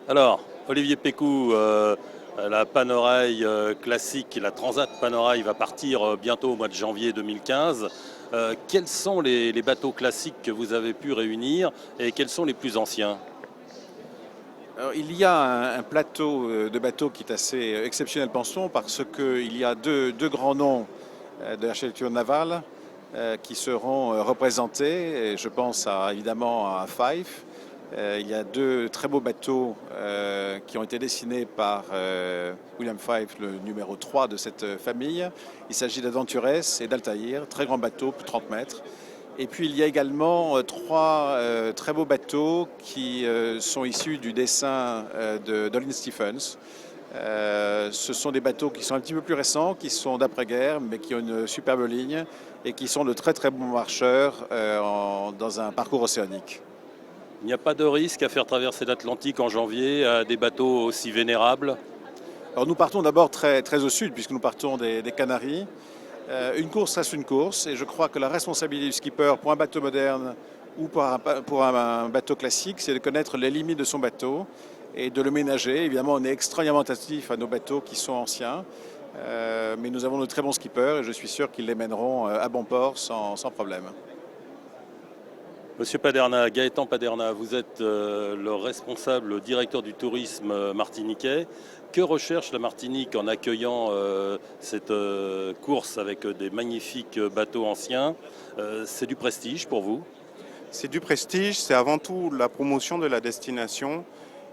Alors, Olivier Pécou, la Panerai classique, la Transat Panerai va partir bientôt au mois de janvier 2015. Quels sont les bateaux classiques que vous avez pu réunir et quels sont les plus anciens? Alors, il y a un plateau de bateaux qui est assez exceptionnel, pensons, parce qu'il y a deux grands noms de l'architecture navale qui seront représentés. Et je pense évidemment à Fife. Il y a deux très beaux bateaux qui ont été dessinés par William Fife, le numéro 3 de cette famille. Il s'agit d'Adventures et d'Altaïr, très grands bateaux, plus de 30 mètres. Et puis il y a également trois très beaux bateaux qui sont issus du dessin de Colin Stephens. Ce sont des bateaux qui sont un petit peu plus récents, qui sont d'après-guerre, mais qui ont une superbe ligne et qui sont de très très bons marcheurs dans un parcours océanique. Il n'y a pas de risque à faire traverser l'Atlantique en janvier à des bateaux aussi vénérables? Alors nous partons d'abord très, très au sud, puisque nous partons des Canaries. Une course reste une course, et je crois que la responsabilité du skipper pour un bateau moderne ou pour un bateau classique, c'est de connaître les limites de son bateau et de le ménager. Évidemment, on est extrêmement attentif à nos bateaux qui sont anciens, mais nous avons de très bons skippers et je suis sûr qu'ils les mèneront à bon port sans problème. Monsieur Paderna, Gaëtan Paderna, vous êtes le responsable, le directeur du tourisme martiniquais. Que recherche la Martinique en accueillant cette course avec des magnifiques bateaux anciens? C'est du prestige pour vous? C'est du prestige, c'est avant tout la promotion de la destination.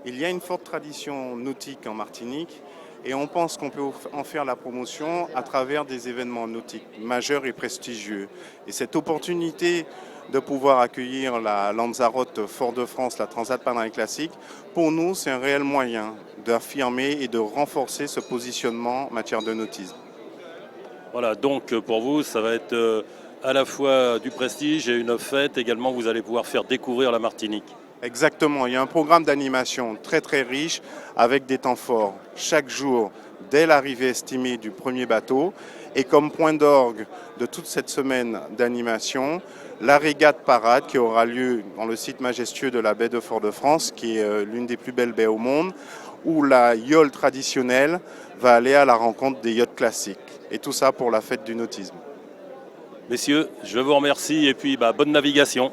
Il y a une forte tradition nautique en Martinique et on pense qu'on peut en faire la promotion à travers des événements nautiques majeurs et prestigieux. Et cette opportunité de pouvoir accueillir la Lanzarote Fort-de-France, la Transat Panerai Classique, pour nous, c'est un réel moyen d'affirmer et de renforcer ce positionnement en matière de nautisme. Voilà, donc pour vous, ça va être à la fois du prestige et une fête. Également, vous allez pouvoir faire découvrir la Martinique. Exactement, il y a un programme d'animation très très riche avec des temps forts chaque jour dès l'arrivée estimée du premier bateau et comme point d'orgue de toute cette semaine d'animation, la régate parade qui aura lieu dans le site majestueux de la baie de Fort-de-France qui est l'une des plus belles baies au monde où la yole traditionnelle va aller à la rencontre des yachts classiques et tout ça pour la fête du nautisme. Messieurs, je vous remercie et puis bonne navigation.